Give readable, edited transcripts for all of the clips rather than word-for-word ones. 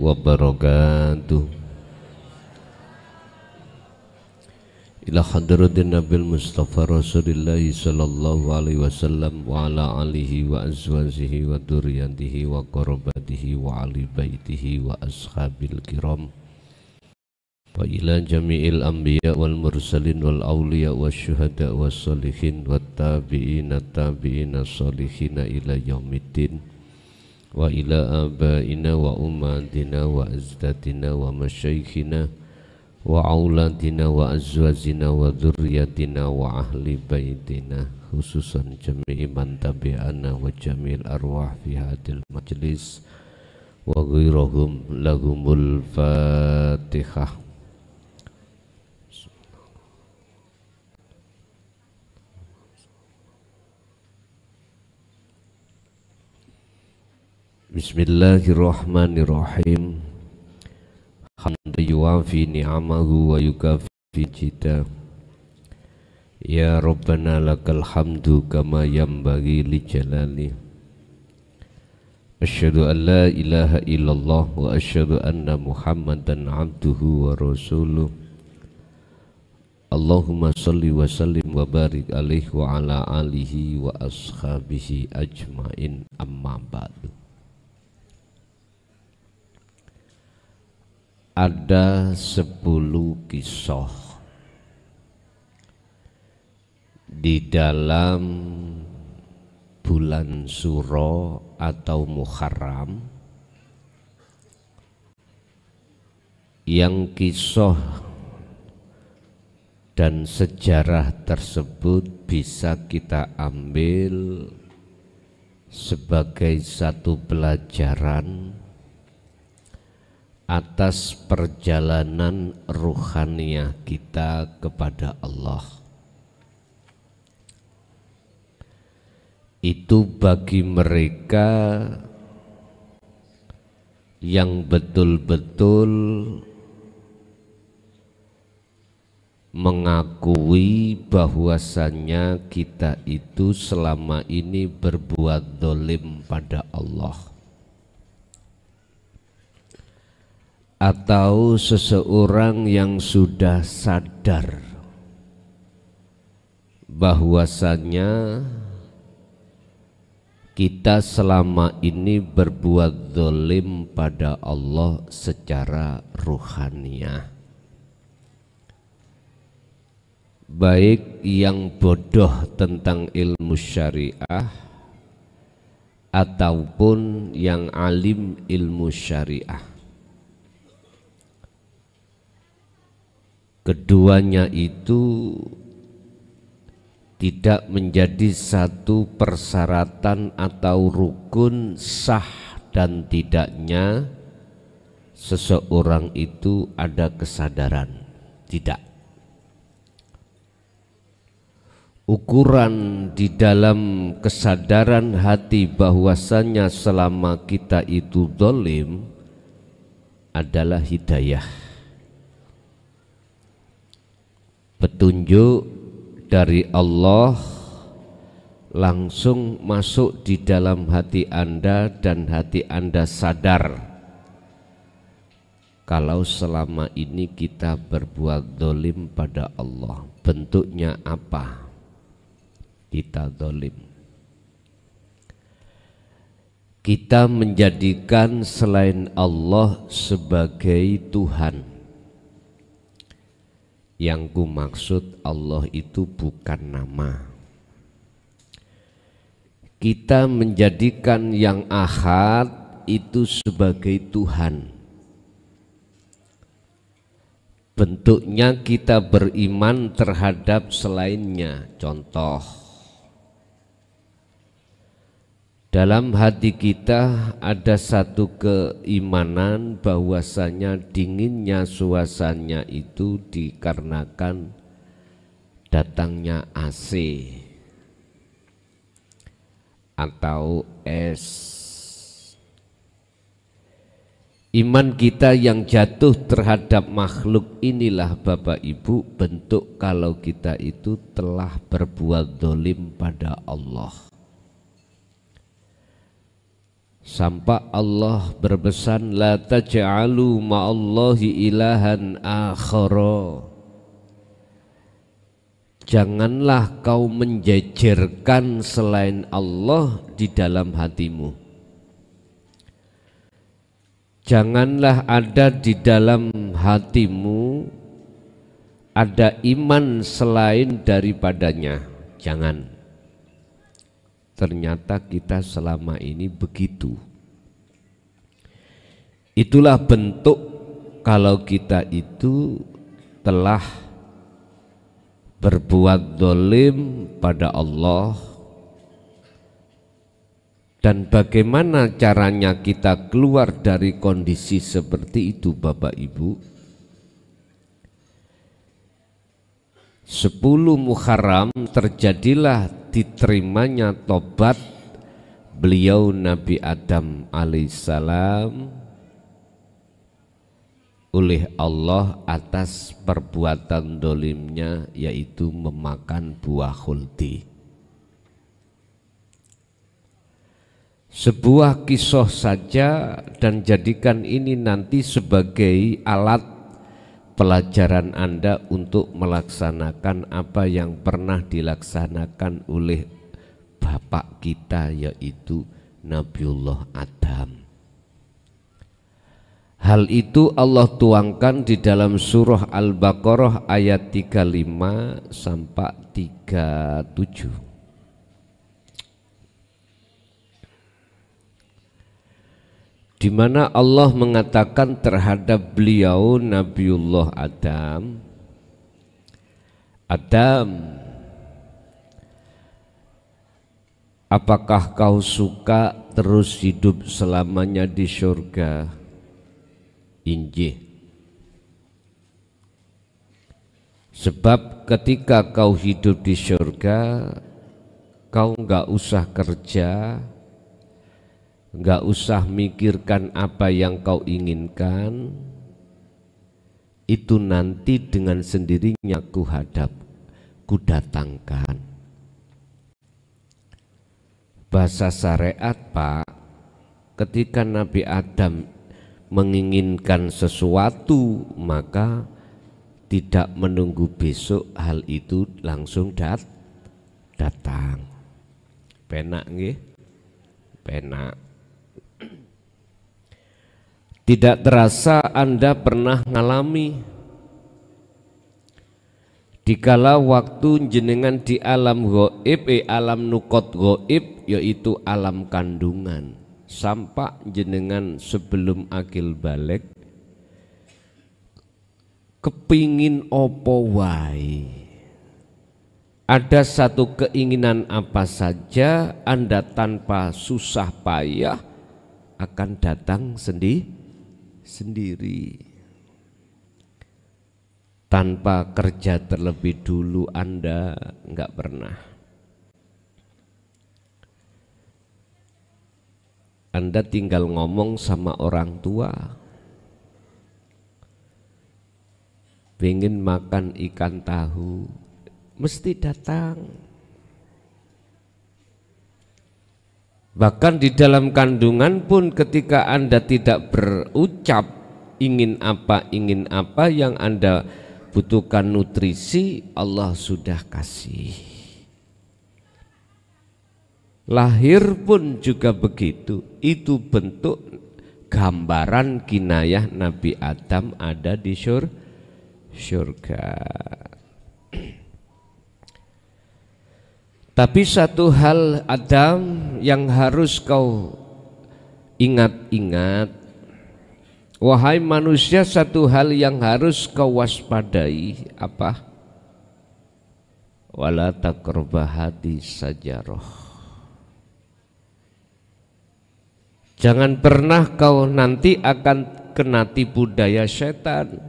wabarakatuh. Ila hadratin Nabil Mustafa Rasulillah sallallahu alaihi wasallam wa ala alihi wa azwajihi wa dzurriyyatihi wa qarabatihi wa ali baitihi wa ashabil kiram. Wa ila jami'il anbiya wal mursalin wal awliya wa syuhada wa salihin wa tabi'ina tabi'ina salihin ila yaumiddin. Wa ila abaina wa ummatina wa azdatina wa masyayikhina wa auladina wa azwajina wa dzurriyyatina wa ahli baitina, khususan jami'i man tabi'ana wa jami'il arwah fi hadil majlis wa ghairahum lahumul fatihah. Bismillahirrahmanirrahim. Hamdan yuwafi ni'amahu wa yukafi jida. Ya Rabbana lakal hamdu kama yanbaghi li jalali. Asyhadu an la ilaha illallah wa asyhadu anna Muhammadan abduhu wa rasuluh. Allahumma salli wa sallim wa barik alaihi wa ala alihi wa ashabihi ajmain, amma ba'du. Ada 10 kisah di dalam bulan Suro atau Muharram yang kisah dan sejarah tersebut bisa kita ambil sebagai satu pelajaran atas perjalanan ruhaniyah kita kepada Allah. Itu bagi mereka yang betul-betul mengakui bahwasannya kita itu selama ini berbuat zalim pada Allah. Atau seseorang yang sudah sadar bahwasannya kita selama ini berbuat zalim pada Allah secara ruhaniyah, baik yang bodoh tentang ilmu syariah ataupun yang alim ilmu syariah. Keduanya itu tidak menjadi satu persyaratan atau rukun sah dan tidaknya seseorang itu ada kesadaran. Tidak. Ukuran di dalam kesadaran hati bahwasannya selama kita itu zalim adalah hidayah, petunjuk dari Allah langsung masuk di dalam hati Anda dan hati Anda sadar kalau selama ini kita berbuat zalim pada Allah. Bentuknya apa kita zalim? Kita menjadikan selain Allah sebagai Tuhan. Yang ku maksud Allah itu bukan nama. Kita menjadikan yang ahad itu sebagai Tuhan. Bentuknya kita beriman terhadap selainnya. Contoh, dalam hati kita ada satu keimanan bahwasanya dinginnya suasananya itu dikarenakan datangnya AC atau es. Iman kita yang jatuh terhadap makhluk inilah Bapak Ibu bentuk kalau kita itu telah berbuat zalim pada Allah. sampai Allah berpesan la taj'alu ma'allahi ilahan akhara, janganlah kau menjejerkan selain Allah di dalam hatimu. Janganlah ada di dalam hatimu ada iman selain daripadanya. Jangan. Ternyata kita selama ini begitu. Itulah bentuk kalau kita itu telah berbuat zalim pada Allah. Dan bagaimana caranya kita keluar dari kondisi seperti itu, Bapak Ibu? 10 Muharram terjadilah diterimanya tobat beliau Nabi Adam alaihissalam oleh Allah atas perbuatan dolimnya, yaitu memakan buah khuldi. Sebuah kisah saja, dan jadikan ini nanti sebagai alat pelajaran Anda untuk melaksanakan apa yang pernah dilaksanakan oleh bapak kita, yaitu Nabiullah Adam. Hal itu Allah tuangkan di dalam surah Al-Baqarah ayat 35 sampai 37. Di mana Allah mengatakan terhadap beliau Nabiullah Adam, Adam, apakah kau suka terus hidup selamanya di surga? Injih. Sebab ketika kau hidup di surga, kau enggak usah kerja, enggak usah mikirkan apa yang kau inginkan, itu nanti dengan sendirinya ku datangkan. Bahasa syariat, Pak, ketika Nabi Adam menginginkan sesuatu, maka tidak menunggu besok, hal itu langsung datang. Penak nggih? Penak. Tidak terasa Anda pernah ngalami dikala waktu jenengan di alam gaib, alam nukot gaib, yaitu alam kandungan, sampai jenengan sebelum akil balik kepingin opo wae, ada satu keinginan apa saja, Anda tanpa susah payah akan datang sendiri, tanpa kerja terlebih dulu. Anda enggak pernah. Anda tinggal ngomong sama orang tua, pengen makan ikan tahu, mesti datang. Bahkan di dalam kandungan pun ketika Anda tidak berucap ingin apa yang Anda butuhkan nutrisi, Allah sudah kasih. Lahir pun juga begitu. Itu bentuk gambaran kinayah Nabi Adam ada di surga. Tapi satu hal Adam yang harus kau ingat-ingat, wahai manusia, satu hal yang harus kau waspadai, apa? Wala taqrabahati sajaroh. Jangan pernah kau nanti akan kena tipu daya setan.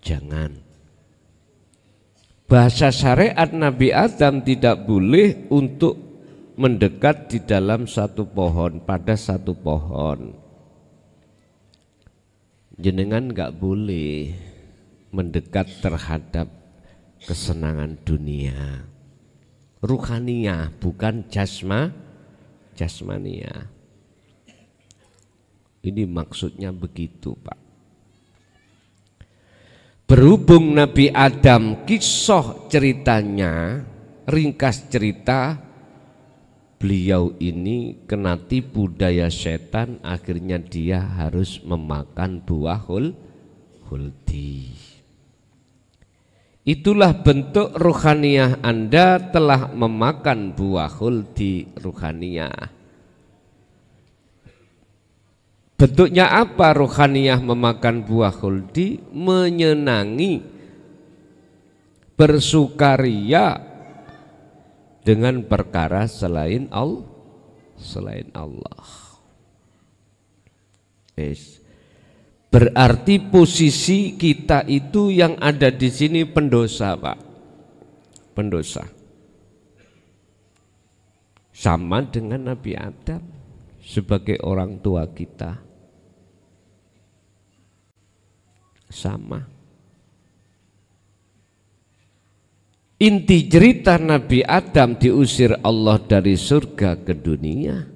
Jangan. Bahasa syariat Nabi Adam tidak boleh untuk mendekat di dalam satu pohon, pada satu pohon. Jenengan enggak boleh mendekat terhadap kesenangan dunia. Ruhaniyah, bukan jasmania. Ini maksudnya begitu, Pak. Berhubung Nabi Adam kisah ceritanya, ringkas cerita, beliau ini kena tipu daya setan, akhirnya dia harus memakan buah huldi. Itulah bentuk ruhaniyah Anda telah memakan buah huldi ruhaniyah. Bentuknya apa ruhaniyah memakan buah huldi? Menyenangi, bersukaria dengan perkara selain Allah. Berarti posisi kita itu yang ada di sini pendosa, Pak. Pendosa. Sama dengan Nabi Adam sebagai orang tua kita. Sama. Inti cerita Nabi Adam diusir Allah dari surga ke dunia.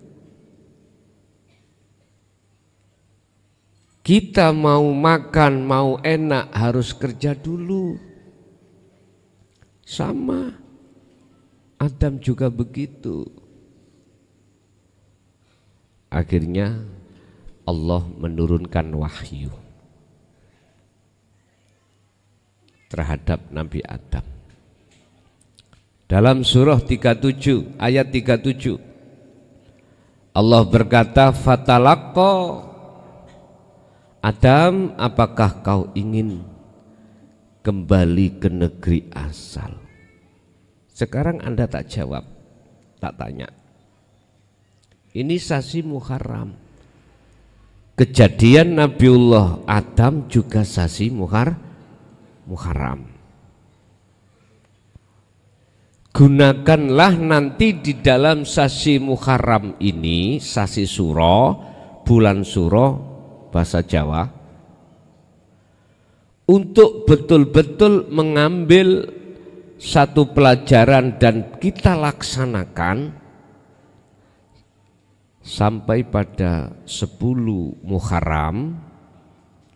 Kita mau makan, mau enak harus kerja dulu. Sama. Adam juga begitu. Akhirnya Allah menurunkan wahyu terhadap Nabi Adam. Dalam surah 37 ayat 37 Allah berkata, fatalaqqa Adam, apakah kau ingin kembali ke negeri asal? Sekarang Anda tak jawab, tak tanya. Ini sasi Muharram. Kejadian Nabiullah Adam juga sasi Muharram. Gunakanlah nanti di dalam sasi Muharram ini, sasi Suro, bulan Suro, bahasa Jawa, untuk betul-betul mengambil satu pelajaran dan kita laksanakan sampai pada 10 Muharram.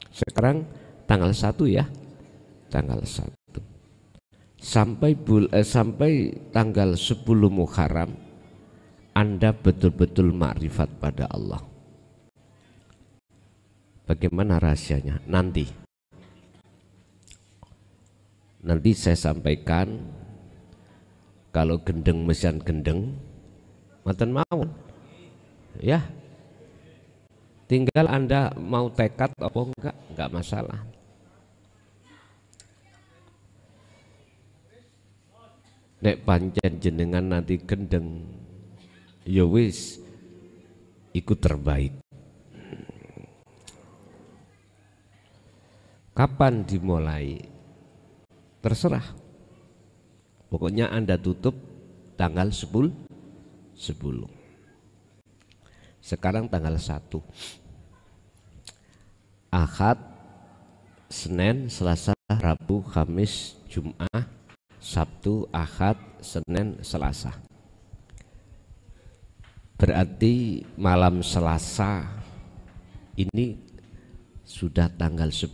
Sekarang tanggal 1 ya, tanggal 1 sampai tanggal 10 Muharram Anda betul-betul makrifat pada Allah. Bagaimana rahasianya? Nanti saya sampaikan. Kalau gendeng mesian gendeng, maten mau ya. Tinggal Anda mau tekad apa enggak masalah. Nek pancen jenengan nanti gendeng, ya wis ikut terbaik. Kapan dimulai? Terserah. Pokoknya Anda tutup tanggal 10. Sekarang tanggal 1. Ahad, Senin, Selasa, Rabu, Kamis, Jumat, Sabtu, Ahad, Senin, Selasa. Berarti malam Selasa ini sudah tanggal 10.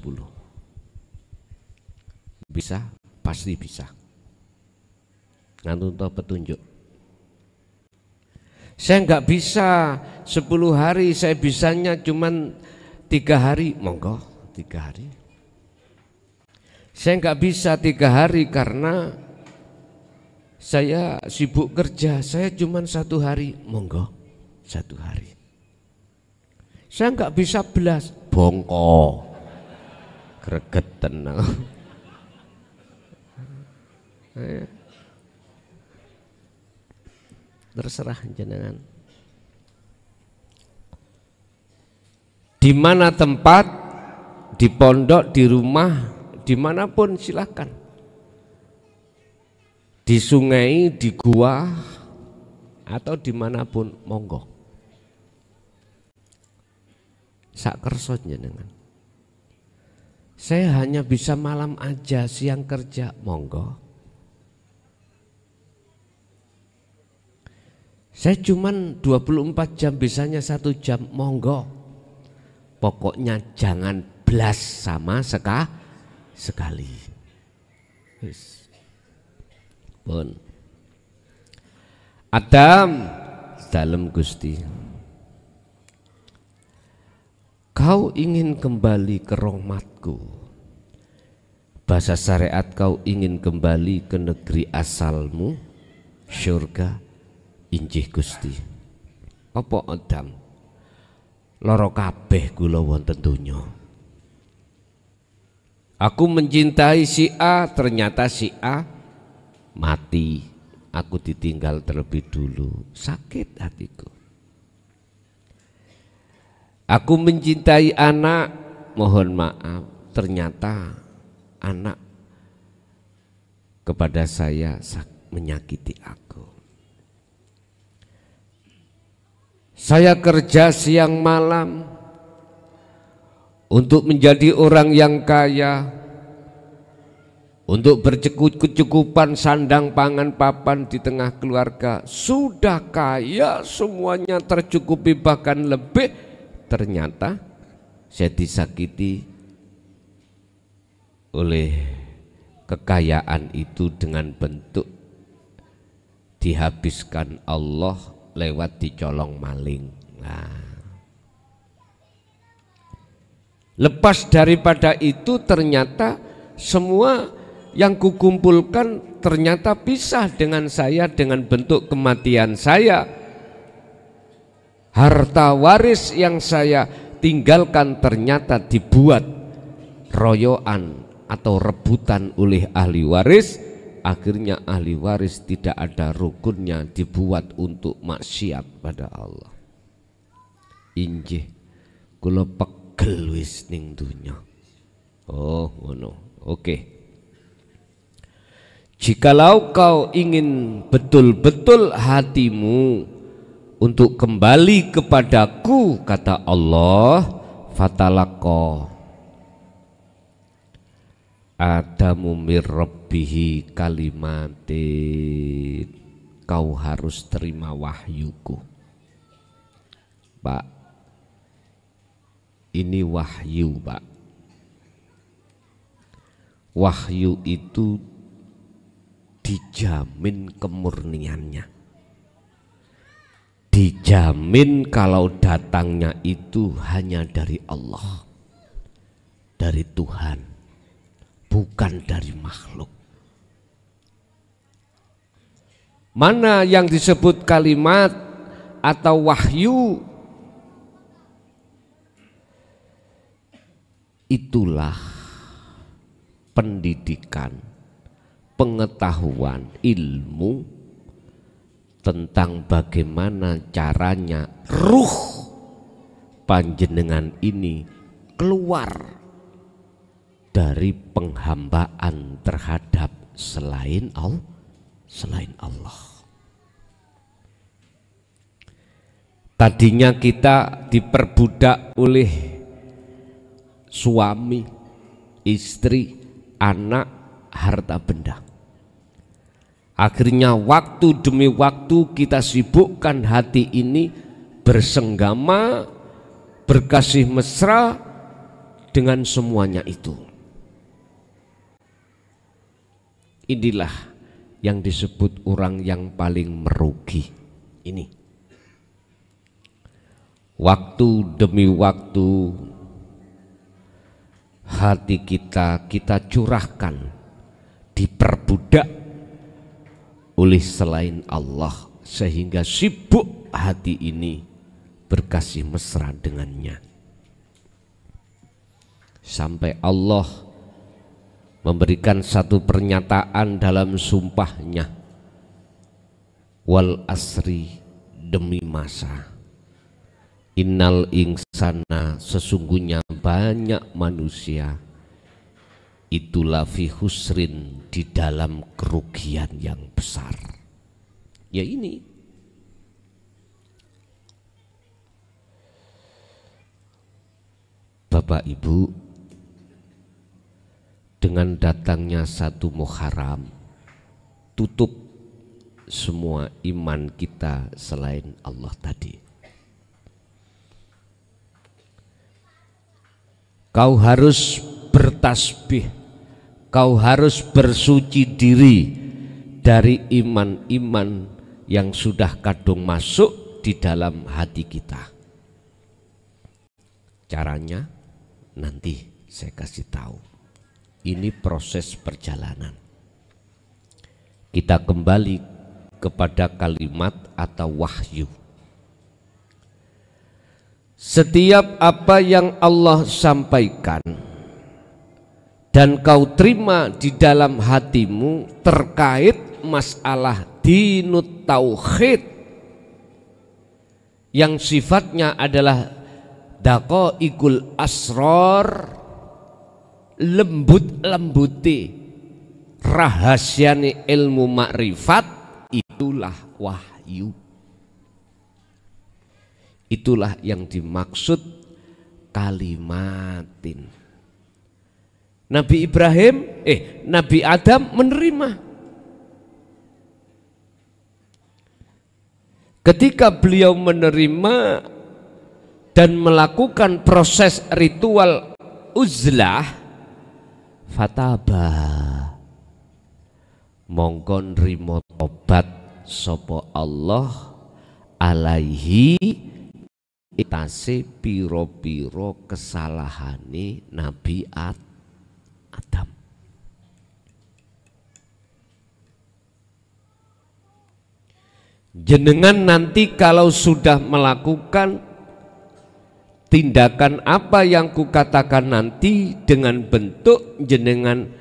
Bisa, pasti bisa. Nanti untuk petunjuk. Saya nggak bisa 10 hari, saya bisanya cuman 3 hari, monggo 3 hari. Saya nggak bisa 3 hari karena saya sibuk kerja, saya cuman 1 hari, monggo 1 hari. Saya nggak bisa belas, bongko, gregetan. Terserah jenengan. Di mana tempat, di pondok, di rumah, dimanapun silakan. Di sungai, di gua, atau dimanapun monggo. Sak kerso jenengan. Saya hanya bisa malam aja, siang kerja, monggo. Saya cuman 24 jam, bisanya 1 jam, monggo. Pokoknya jangan blas sama sekali. Yes. Pun. Adam dalem Gusti, kau ingin kembali ke rahmatku. Bahasa syariat, kau ingin kembali ke negeri asalmu, syurga. Injih Gusti. Apa Adam? Loro kabeh kula wonten donya. Aku mencintai si A, ternyata si A mati. Aku ditinggal terlebih dulu, sakit hatiku. Aku mencintai anak, mohon maaf, ternyata anak kepada saya menyakiti aku. Saya kerja siang malam untuk menjadi orang yang kaya, untuk berkecukupan sandang pangan papan di tengah keluarga. Sudah kaya, semuanya tercukupi bahkan lebih, ternyata saya disakiti oleh kekayaan itu dengan bentuk dihabiskan Allah lewat dicolong maling. Nah, lepas daripada itu ternyata semua yang kukumpulkan ternyata pisah dengan saya dengan bentuk kematian saya. Harta waris yang saya tinggalkan ternyata dibuat royoan atau rebutan oleh ahli waris. Akhirnya ahli waris tidak ada rukunnya, dibuat untuk maksiat pada Allah. Injih kula pegel wis ning dunya. Oh ngono. Oke. Jikalau kau ingin betul-betul hatimu untuk kembali kepadaku, kata Allah, fatalaqqa Adamu mir rabbihi kalimatin. Kau harus terima wahyuku. Pak, ini wahyu, Pak. Wahyu itu dijamin kemurniannya, dijamin kalau datangnya itu hanya dari Allah, dari Tuhan, bukan dari makhluk. Mana yang disebut kalimat atau wahyu, itulah pendidikan, pengetahuan, ilmu tentang bagaimana caranya ruh panjenengan ini keluar dari penghambaan terhadap selain Allah. Tadinya kita diperbudak oleh suami, istri, anak, harta benda. Akhirnya waktu demi waktu kita sibukkan hati ini bersenggama, berkasih mesra dengan semuanya itu. Inilah yang disebut orang yang paling merugi. Ini waktu demi waktu hati kita curahkan, diperbudak oleh selain Allah, sehingga sibuk hati ini berkasih mesra dengannya, sampai Allah memberikan satu pernyataan dalam sumpahnya, wal asri, demi masa, innal insana, sesungguhnya banyak manusia, itulah fi husrin, di dalam kerugian yang besar. Ya ini Bapak Ibu, dengan datangnya 1 Muharram, tutup semua iman kita selain Allah tadi. Kau harus bertasbih, kau harus bersuci diri dari iman-iman yang sudah kadung masuk di dalam hati kita. Caranya nanti saya kasih tahu. Ini proses perjalanan. Kita kembali kepada kalimat atau wahyu. Setiap apa yang Allah sampaikan dan kau terima di dalam hatimu terkait masalah dinut tauhid yang sifatnya adalah daqaiqul asrar, lembut-lembuti rahasiane ilmu makrifat, itulah wahyu. Itulah yang dimaksud kalimatin. Nabi Nabi Adam menerima. Ketika beliau menerima dan melakukan proses ritual uzlah, fataba mongko nrimo tobat sapa Allah alaihi itase piro-piro kesalahane Nabi Adam. Jenengan nanti kalau sudah melakukan tindakan apa yang kukatakan nanti dengan bentuk jenengan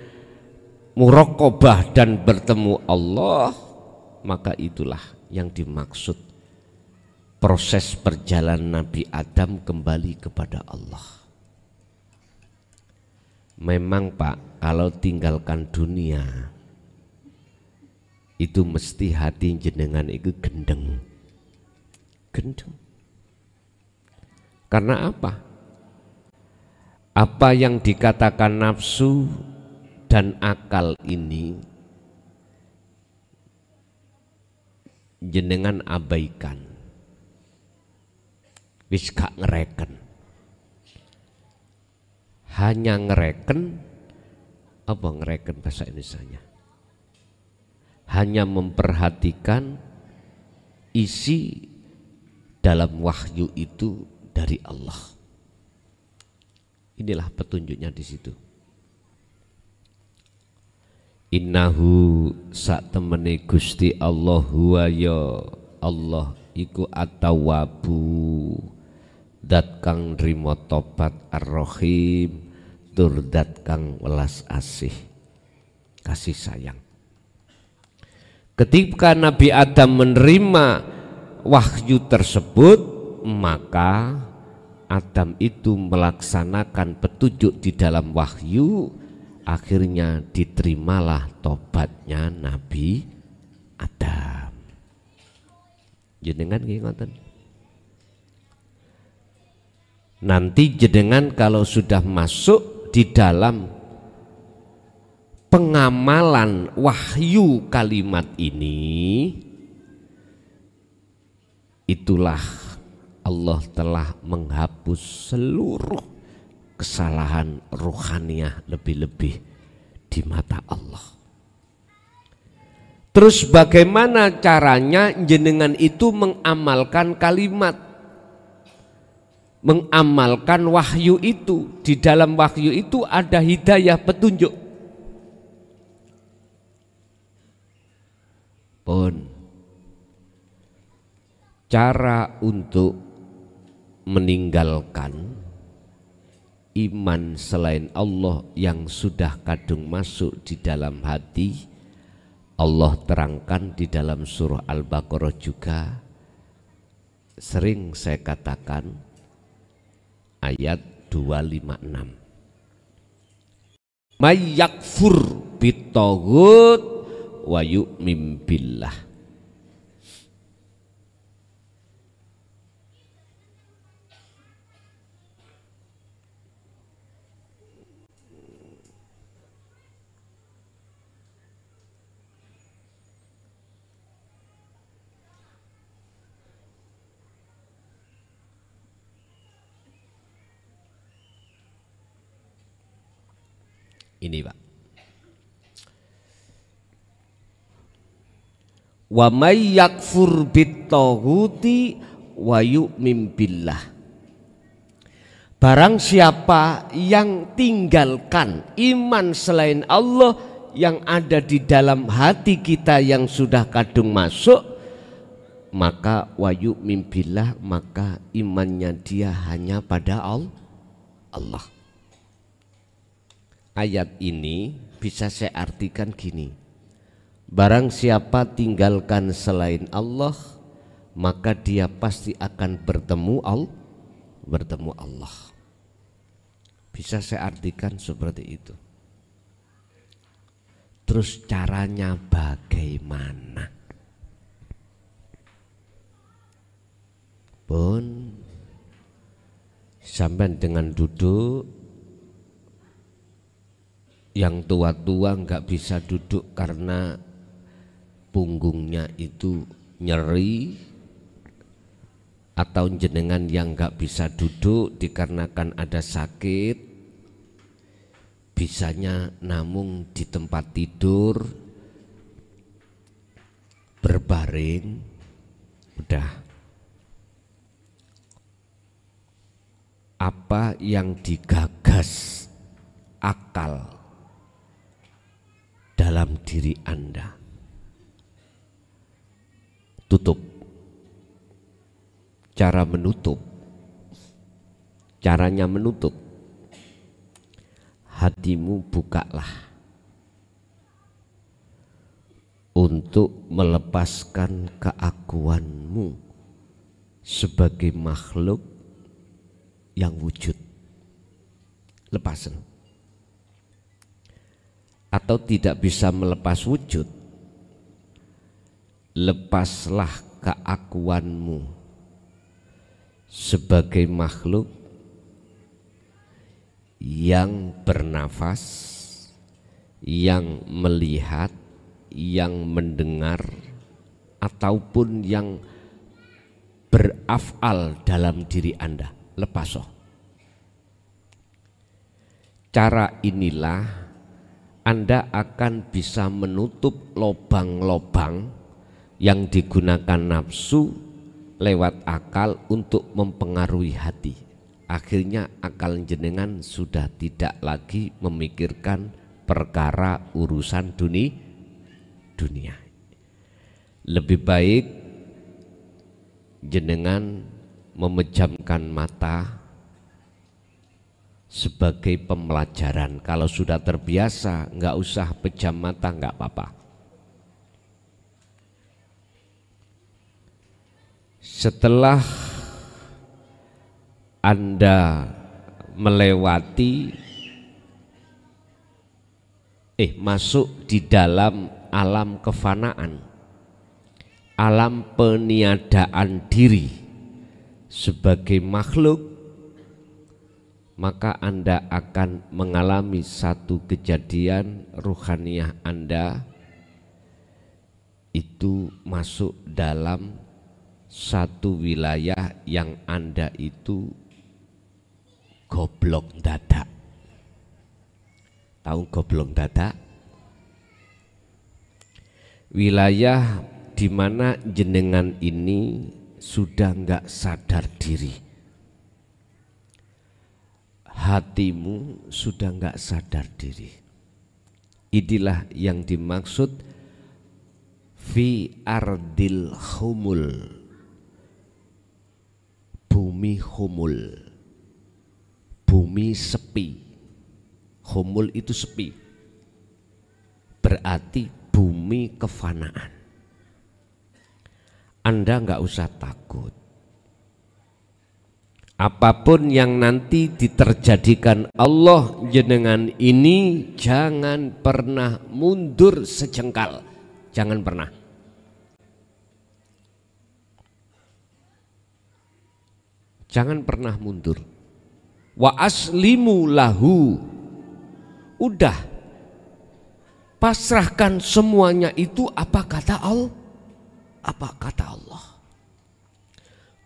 muraqabah dan bertemu Allah, maka itulah yang dimaksud proses perjalanan Nabi Adam kembali kepada Allah. Memang Pak, kalau tinggalkan dunia itu mesti hati jenengan itu gendeng. Karena apa? Apa yang dikatakan nafsu dan akal ini jenengan abaikan, wis gak ngereken, hanya ngereken apa ngereken bahasa Indonesianya, hanya memperhatikan isi dalam wahyu itu dari Allah. Inilah petunjuknya di situ. Innahu sak temene Gusti Allah huwa ya Allah iku at-tawwabu, dat kang nrimo tobat, ar-rahim tur dat kang welas asih, kasih sayang. Ketika Nabi Adam menerima wahyu tersebut, maka Adam itu melaksanakan petunjuk di dalam wahyu, akhirnya diterimalah tobatnya Nabi Adam. Jenengan ngoten. Nanti jenengan kalau sudah masuk di dalam pengamalan wahyu kalimat ini, itulah Allah telah menghapus seluruh kesalahan ruhaniyah lebih-lebih di mata Allah. Terus bagaimana caranya jenengan itu mengamalkan kalimat, mengamalkan wahyu itu? Di dalam wahyu itu ada hidayah, petunjuk. Pun cara untuk meninggalkan iman selain Allah yang sudah kadung masuk di dalam hati, Allah terangkan di dalam surah Al-Baqarah juga. Sering saya katakan ayat 256. May yakfur bitaghut wa yu'min billah. Ini Pak. Wa may yakfur bit-taghuti wa yu'min billah. Barang siapa yang tinggalkan iman selain Allah yang ada di dalam hati kita yang sudah kadung masuk, maka wa yu'min billah, maka imannya dia hanya pada Allah. Ayat ini bisa saya artikan gini. Barang siapa tinggalkan selain Allah, maka dia pasti akan bertemu Allah. Bisa saya artikan seperti itu. Terus caranya bagaimana? Pun sampai dengan duduk, yang tua-tua nggak bisa duduk karena punggungnya itu nyeri, atau jenengan yang nggak bisa duduk dikarenakan ada sakit, bisanya namung di tempat tidur berbaring, udah. Apa yang digagas akal dalam diri Anda, tutup. Cara menutup, caranya menutup, hatimu bukalah untuk melepaskan keakuanmu sebagai makhluk yang wujud. Lepasan. Atau tidak bisa melepas wujud, lepaslah keakuanmu sebagai makhluk yang bernafas, yang melihat, yang mendengar, ataupun yang berafal dalam diri Anda. Lepas. Cara inilah Anda akan bisa menutup lobang-lobang yang digunakan nafsu lewat akal untuk mempengaruhi hati. Akhirnya akal jenengan sudah tidak lagi memikirkan perkara urusan dunia. Lebih baik jenengan memejamkan mata sebagai pembelajaran. Kalau sudah terbiasa nggak usah pejam mata, nggak apa-apa. Setelah Anda melewati masuk di dalam alam kefanaan, alam peniadaan diri sebagai makhluk, maka Anda akan mengalami satu kejadian ruhaniyah Anda itu masuk dalam satu wilayah yang Anda itu goblok dadak. Tahu goblok dadak? Wilayah di mana jenengan ini sudah nggak sadar diri. Hatimu sudah nggak sadar diri. Inilah yang dimaksud fi ardil humul, bumi humul, bumi sepi. Humul itu sepi, berarti bumi kefanaan. Anda nggak usah takut. Apapun yang nanti diterjadikan Allah jenengan ini, jangan pernah mundur sejengkal, jangan pernah. Jangan pernah mundur. Wa aslimu lahu, udah pasrahkan semuanya itu. Apa kata Allah? Apa kata Allah?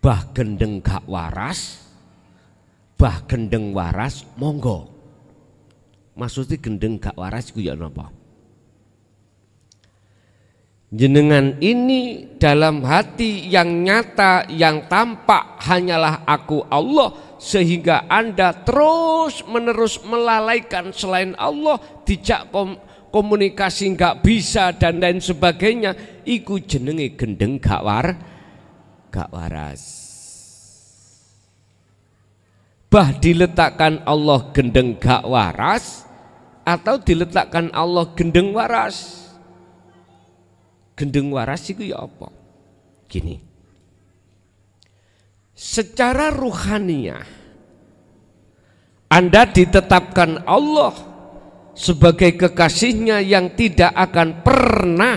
Bah gendeng gak waras, bah gendeng waras, monggo. Maksudnya gendeng gak waras ku ya napa? Jenengan ini dalam hati yang nyata, yang tampak hanyalah aku Allah, sehingga Anda terus menerus melalaikan selain Allah, dijak komunikasi nggak bisa dan lain sebagainya. Iku jenenge gendeng gak waras. Bah diletakkan Allah gendeng gak waras atau diletakkan Allah gendeng waras? Gendeng waras itu ya apa? Gini, secara ruhaniah Anda ditetapkan Allah sebagai kekasihnya yang tidak akan pernah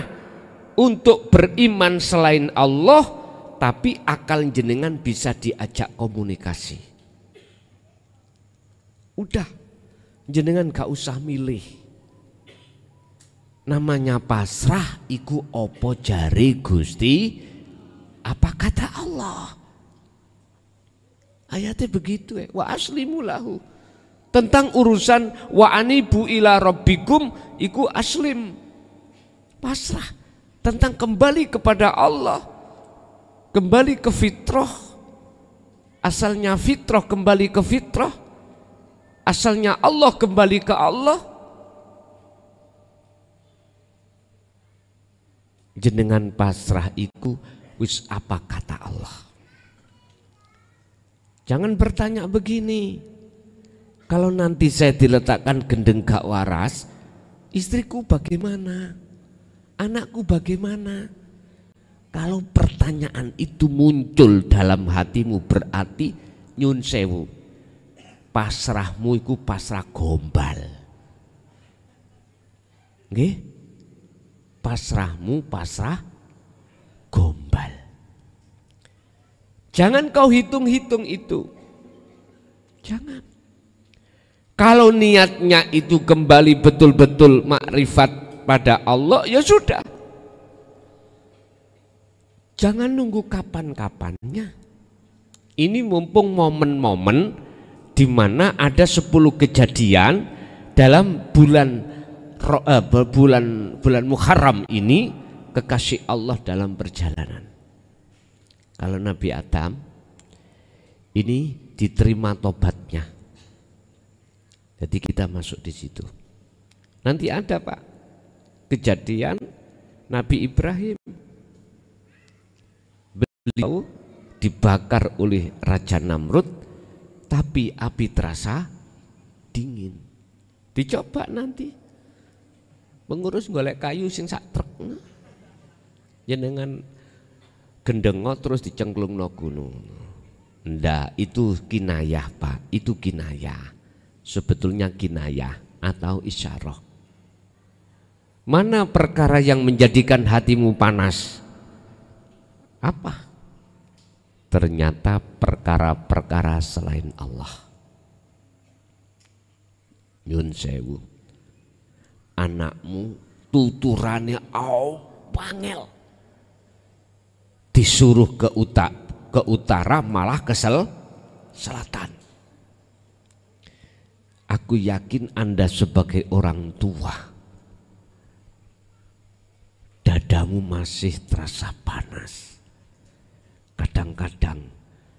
untuk beriman selain Allah, tapi akal jenengan bisa diajak komunikasi. Udah, jenengan gak usah milih. Namanya pasrah iku opo jari Gusti, apa kata Allah. Ayatnya begitu ya. Wa aslimu lahu. Tentang urusan wa anibu ila rabbikum iku aslim, pasrah. Tentang kembali kepada Allah, kembali ke fitrah. Asalnya fitrah kembali ke fitrah, asalnya Allah kembali ke Allah. Jenengan pasrah iku wis apa kata Allah. Jangan bertanya begini, kalau nanti saya diletakkan gendeng gak waras, istriku bagaimana, anakku bagaimana? Kalau pertanyaan itu muncul dalam hatimu, berarti nyun sewu, pasrahmu iku pasrah gombal. Nggih? Pasrahmu pasrah gombal. Jangan kau hitung-hitung itu. Jangan. Kalau niatnya itu kembali betul-betul makrifat pada Allah, ya sudah. Jangan nunggu kapan-kapannya. Ini mumpung momen-momen di mana ada 10 kejadian dalam bulan Muharram ini, kekasih Allah dalam perjalanan. Kalau Nabi Adam ini diterima tobatnya, jadi kita masuk di situ. Nanti ada Pak kejadian Nabi Ibrahim, beliau dibakar oleh Raja Namrud, tapi api terasa dingin. Dicoba nanti pengurus golek kayu sing sak truk, jenengan gendengo terus dicengklungno gunung. Ndak, itu kinayah Pak, itu kinayah. Sebetulnya kinayah atau isyarah. Mana perkara yang menjadikan hatimu panas? Apa? Ternyata perkara-perkara selain Allah. Nyun sewu, anakmu tuturannya pangel, disuruh ke utara malah ke selatan. Aku yakin Anda sebagai orang tua, dadamu masih terasa panas. Kadang-kadang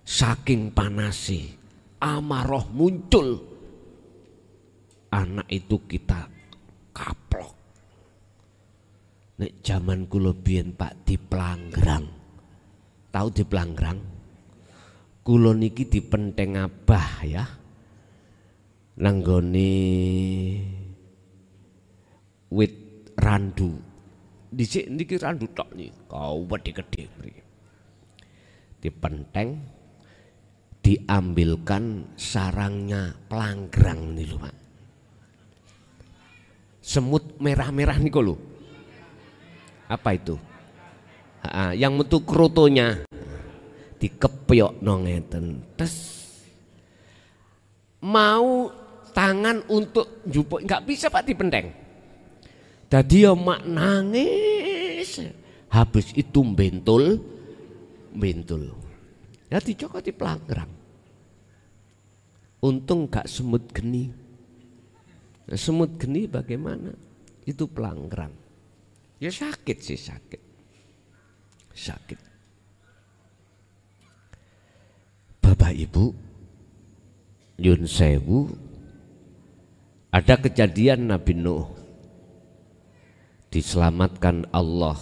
saking panasi, amarah muncul, anak itu kita kaplok. Nek zaman kula biyen Pak di Pelanggrang. Tahu di Pelanggrang? Kula niki dipenteng abah ya. Nanggone wit randu. Dhisik niki randu tok niki, kawedhe gedhe mriki. Dipenteng, diambilkan sarangnya pelanggrang nih lho Pak. Semut merah-merah nih lho. Apa itu? Yang metu krotonya dikepiok ngeten. Tes. Mau tangan untuk njupuk nggak bisa Pak dipenteng. Dadi ya mak nangis. Habis itu bentul. Ya dicokot di Pelanggrang. Untung gak semut geni. Semut geni bagaimana? Itu pelanggaran. Ya sakit sih, sakit. Bapak Ibu, Yun Sewu, ada kejadian Nabi Nuh diselamatkan Allah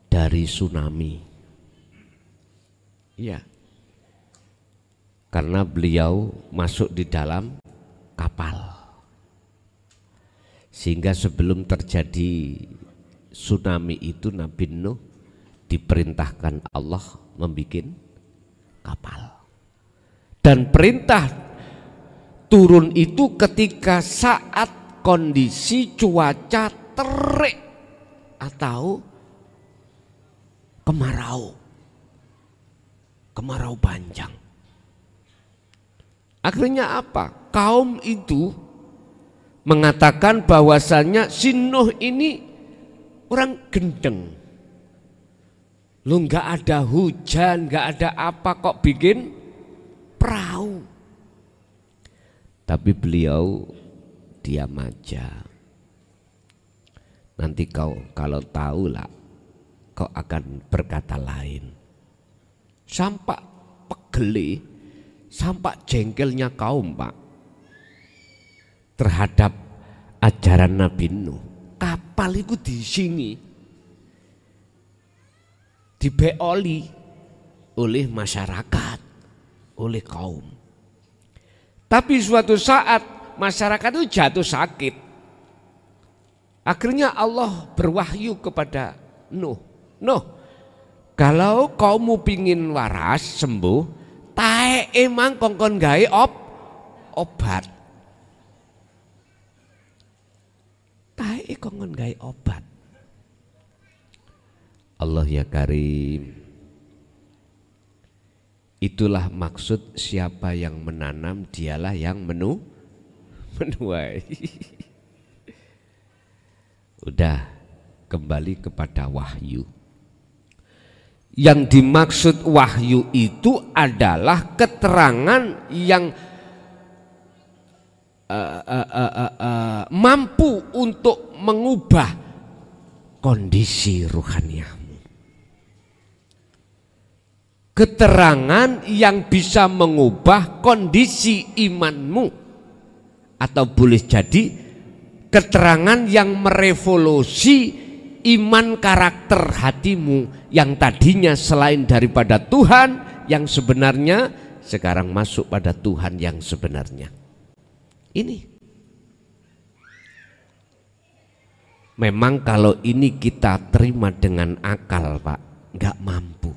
dari tsunami. Ya, karena beliau masuk di dalam kapal, sehingga sebelum terjadi tsunami itu Nabi Nuh diperintahkan Allah membuat kapal. Dan perintah turun itu ketika saat kondisi cuaca terik atau kemarau panjang. Akhirnya apa? Kaum itu mengatakan bahwasannya si Nuh ini orang gendeng. Lu nggak ada hujan, nggak ada apa kok bikin perahu. Tapi beliau diam aja. Nanti kau kalau tahu lah, kau akan berkata lain. Sampai pegeli, sampai jengkelnya kaum Pak terhadap ajaran Nabi Nuh. Kapal itu di sini dibeoli oleh masyarakat, oleh kaum. Tapi suatu saat masyarakat itu jatuh sakit. Akhirnya Allah berwahyu kepada Nuh. Nuh, kalau kamu pingin waras sembuh, tae emang kongkon gawe obat. Tae kongkon gawe obat. Allah ya Karim. Itulah maksud siapa yang menanam dialah yang menuai. Udah kembali kepada wahyu. Yang dimaksud wahyu itu adalah keterangan yang mampu untuk mengubah kondisi ruhaniahmu. Keterangan yang bisa mengubah kondisi imanmu, atau boleh jadi keterangan yang merevolusi iman karakter hatimu yang tadinya selain daripada Tuhan yang sebenarnya sekarang masuk pada Tuhan yang sebenarnya. Ini memang kalau ini kita terima dengan akal Pak, nggak mampu.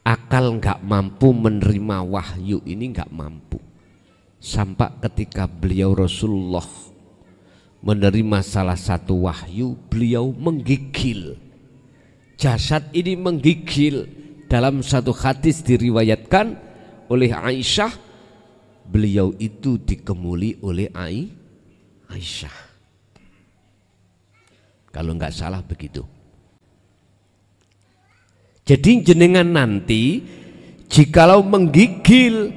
Akal nggak mampu menerima wahyu ini, nggak mampu. Sampai ketika beliau Rasulullah menerima salah satu wahyu, beliau menggigil. Jasad ini menggigil. Dalam satu hadis diriwayatkan oleh Aisyah, beliau itu dikemuli oleh Aisyah. Kalau nggak salah begitu. Jadi jenengan nanti jikalau menggigil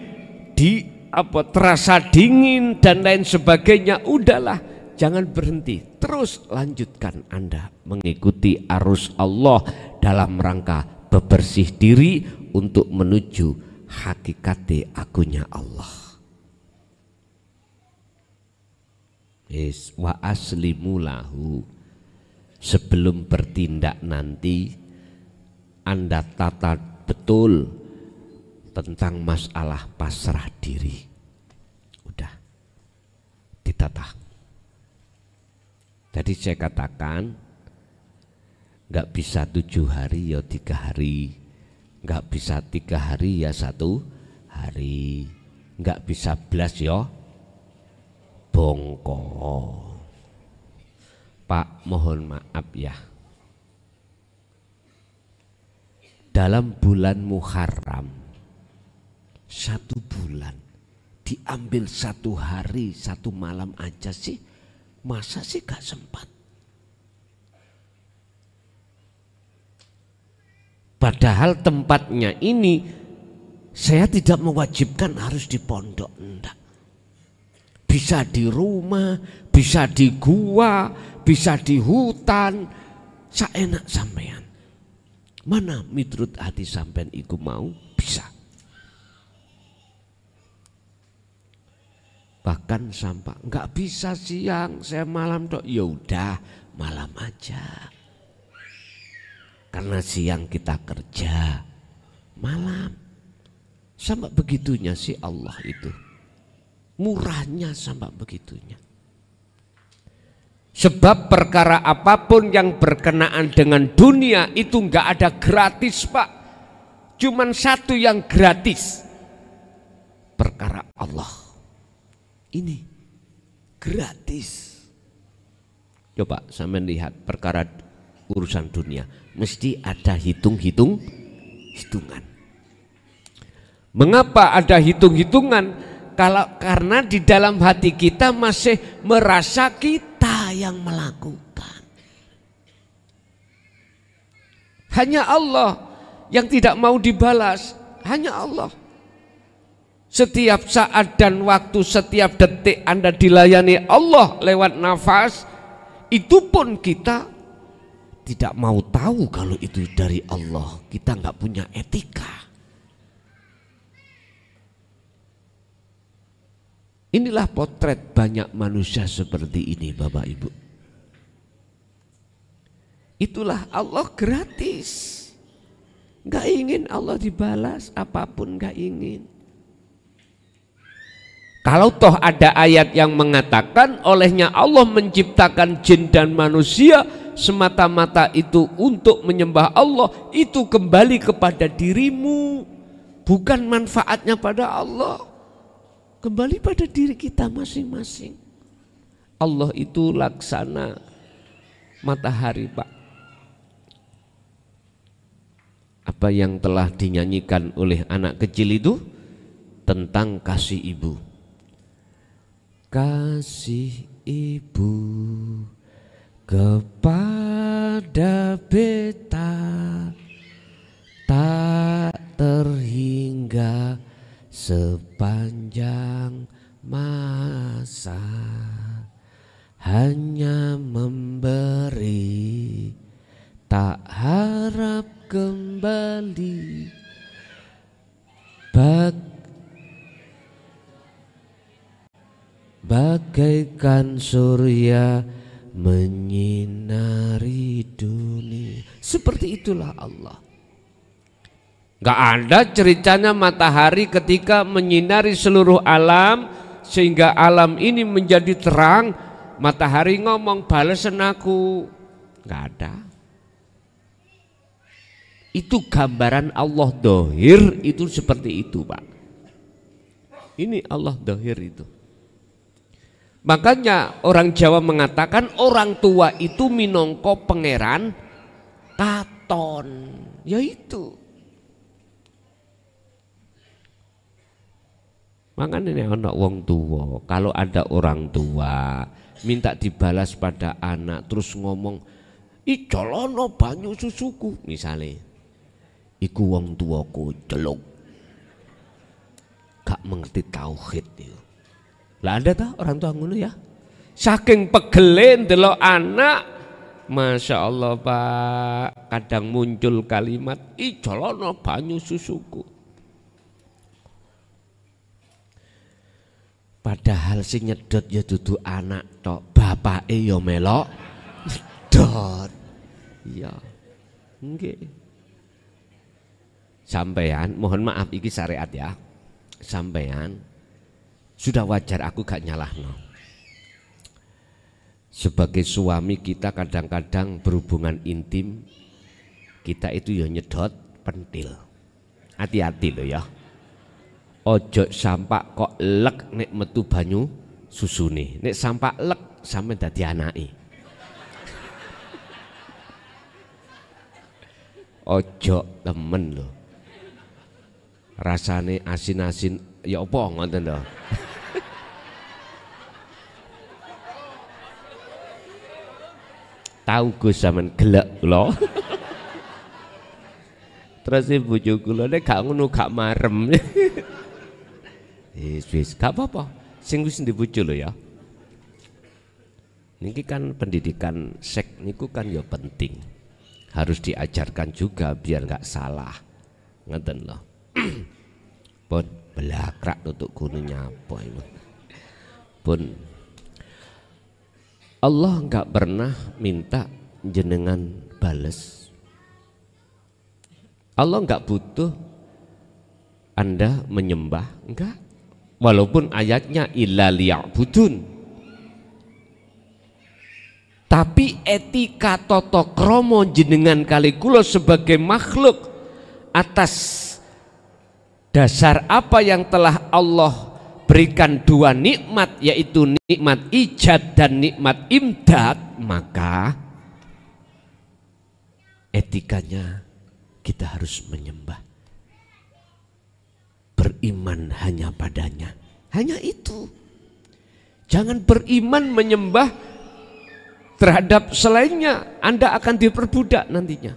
terasa dingin dan lain sebagainya, udahlah, jangan berhenti, terus lanjutkan Anda mengikuti arus Allah dalam rangka bebersih diri untuk menuju hakikate akunya Allah. Wa aslimu lahu. Sebelum bertindak nanti Anda tata betul tentang masalah pasrah diri. Udah ditata. Tadi saya katakan nggak bisa 7 hari ya 3 hari, nggak bisa 3 hari ya 1 hari, nggak bisa 11 ya bongko. Pak, mohon maaf ya, dalam bulan Muharram 1 bulan diambil 1 hari 1 malam aja sih, masa sih gak sempat? Padahal tempatnya ini saya tidak mewajibkan harus di pondok, enggak. bisa di rumah, bisa di gua, bisa di hutan, saenak sampean. Mana miturut hati sampean iku mau bisa. Bahkan sampah nggak bisa siang, saya malam dok. Ya udah malam aja. Karena siang kita kerja, malam. Sampai begitunya sih Allah itu. Murahnya sampai begitunya. Sebab perkara apapun yang berkenaan dengan dunia itu nggak ada gratis, Pak. Cuman satu yang gratis. Perkara Allah. Ini gratis. Coba sampean lihat perkara urusan dunia, mesti ada hitungan. Mengapa ada hitung-hitungan? Karena di dalam hati kita masih merasa kita yang melakukan. Hanya Allah yang tidak mau dibalas, hanya Allah. Setiap saat dan waktu, setiap detik Anda dilayani Allah lewat nafas, itu pun kita tidak mau tahu kalau itu dari Allah. Kita nggak punya etika. Inilah potret banyak manusia seperti ini, Bapak Ibu. Itulah Allah gratis. Nggak ingin Allah dibalas, apapun nggak ingin. Kalau toh ada ayat yang mengatakan olehnya Allah menciptakan jin dan manusia semata-mata itu untuk menyembah Allah, itu kembali kepada dirimu, bukan manfaatnya pada Allah, kembali pada diri kita masing-masing. Allah itu laksana matahari, Pak. Apa yang telah dinyanyikan oleh anak kecil itu tentang kasih ibu. Kasih ibu kepada beta tak terhingga sepanjang masa, hanya memberi tak harap kembali. Bagaikan surya menyinari dunia. Seperti itulah Allah. Gak ada ceritanya matahari ketika menyinari seluruh alam sehingga alam ini menjadi terang. Matahari ngomong balesan aku. Gak ada. Itu gambaran Allah dohir itu seperti itu, Pak. Ini Allah dohir itu. Makanya orang Jawa mengatakan orang tua itu minangka pangeran katon. Yaitu. Makanya ini anak wong tua. Kalau ada orang tua minta dibalas pada anak terus ngomong, "I jolono banyu susuku," misalnya. Iku wong tuaku celuk. Gak mengerti tauhid itu. Lah ada tak orang tua ngono ya? Saking pegelen delok anak, Masya Allah Pak, kadang muncul kalimat, "I jolono banyu susuku." Padahal sing nyedot ya dudu anak tok, bapake ya melok nyedot. Iya. Nggih. Sampean, mohon maaf iki syariat ya. Sampean sudah wajar aku gak nyalahno. Sebagai suami kita kadang-kadang berhubungan intim, kita itu ya nyedot pentil. Hati-hati loh ya. Ojo sampak kok lek nek metu banyu susune. Nek sampak lek sampe dadi anake. Ojo temen loh. Rasane asin-asin ya apa ngoten lho. Tahu Gus sampean gelek kula. Terus bojo kula nek gak ngono gak marem. Wis gak apa-apa. sing wis ndek bojo lho ya. Niki kan pendidikan seks niku kan ya penting. Harus diajarkan juga biar nggak salah. Ngeten loh. Pun belakrak tutuk gunungnya apa itu. Pun Allah nggak pernah minta jenengan bales. Allah nggak butuh Anda menyembah, enggak. Walaupun ayatnya illa liya'budun. Tapi etika tata krama jenengan kali kula sebagai makhluk atas dasar apa yang telah Allah berikan dua nikmat, yaitu nikmat ijad dan nikmat imdad, maka etikanya kita harus menyembah, beriman hanya padanya, hanya itu. Jangan beriman menyembah terhadap selainnya, Anda akan diperbudak nantinya,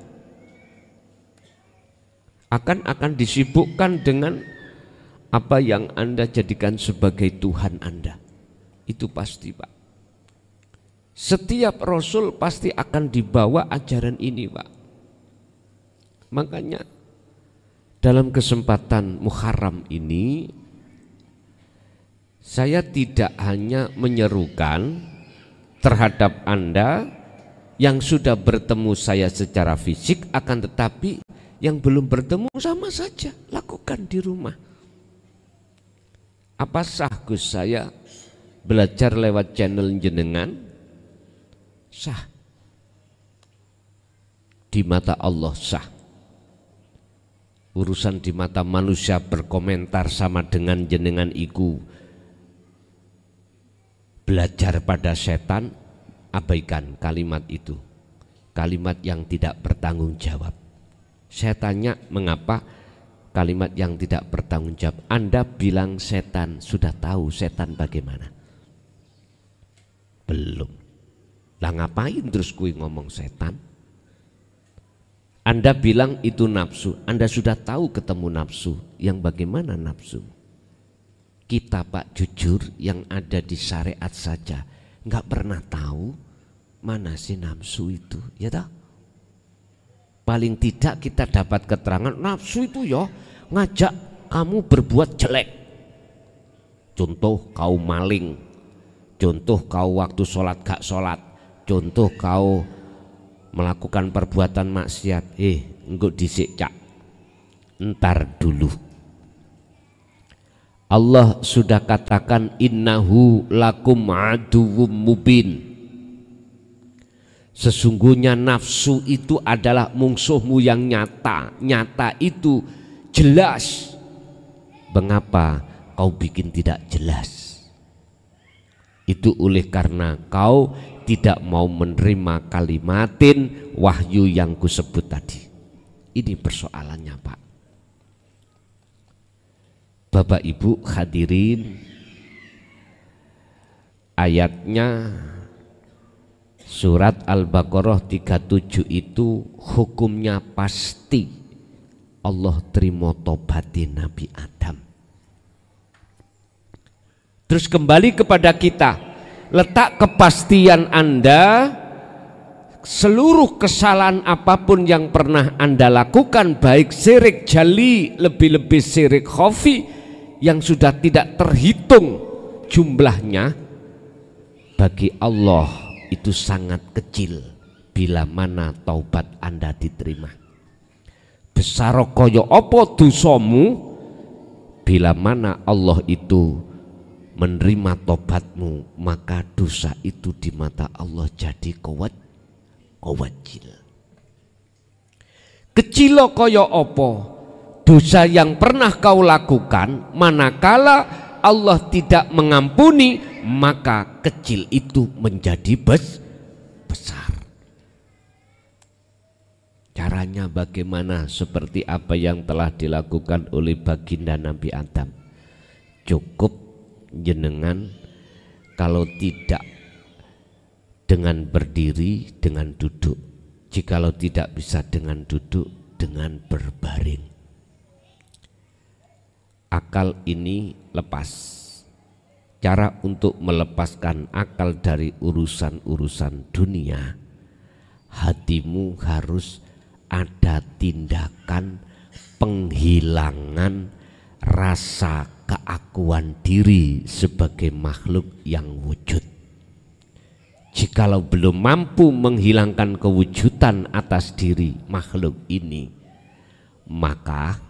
akan disibukkan dengan apa yang Anda jadikan sebagai Tuhan Anda. Itu pasti, Pak. Setiap Rasul pasti akan dibawa ajaran ini, Pak. Makanya dalam kesempatan Muharram ini saya tidak hanya menyerukan terhadap Anda yang sudah bertemu saya secara fisik, akan tetapi yang belum bertemu sama saja lakukan di rumah. Apa sah Gus saya belajar lewat channel jenengan? Sah. Di mata Allah sah. Urusan di mata manusia berkomentar sama dengan jenengan iku belajar pada setan, abaikan kalimat itu. Kalimat yang tidak bertanggung jawab. Saya tanya mengapa kalimat yang tidak bertanggung jawab? Anda bilang setan, sudah tahu setan bagaimana? Belum. Lah ngapain terus kui ngomong setan? Anda bilang itu nafsu, Anda sudah tahu ketemu nafsu, yang bagaimana nafsu? Kita Pak jujur yang ada di syariat saja nggak pernah tahu mana sih nafsu itu, ya tak? Paling tidak kita dapat keterangan nafsu itu ya ngajak kamu berbuat jelek. Contoh kau maling, contoh kau waktu sholat gak sholat, contoh kau melakukan perbuatan maksiat. Engko dhisik cak, entar dulu. Allah sudah katakan innahu lakum aduwwum mubin. Sesungguhnya nafsu itu adalah musuhmu yang nyata. Nyata itu jelas. Mengapa kau bikin tidak jelas? Itu oleh karena kau tidak mau menerima kalimatin wahyu yang kusebut tadi. Ini persoalannya, Pak. Bapak Ibu hadirin, ayatnya surat Al-Baqarah 37 itu hukumnya pasti Allah terima tobatin Nabi Adam. Terus kembali kepada kita, letak kepastian Anda, seluruh kesalahan apapun yang pernah Anda lakukan, baik syirik jali, lebih-lebih syirik khafi yang sudah tidak terhitung jumlahnya, bagi Allah itu sangat kecil bila mana taubat Anda diterima. Besar kaya apa dosamu bila mana Allah itu menerima taubatmu, maka dosa itu di mata Allah jadi kewajil. Kecil kaya apa dosa yang pernah kau lakukan, manakala Allah tidak mengampuni, maka kecil itu menjadi besar. Caranya bagaimana? Seperti apa yang telah dilakukan oleh baginda Nabi Adam. Cukup jenengan kalau tidak dengan berdiri, dengan duduk. Jikalau tidak bisa dengan duduk, dengan berbaring. Akal ini lepas. cara untuk melepaskan akal dari urusan-urusan dunia, hatimu harus ada tindakan penghilangan rasa keakuan diri sebagai makhluk yang wujud. Jikalau belum mampu menghilangkan kewujudan atas diri makhluk ini, maka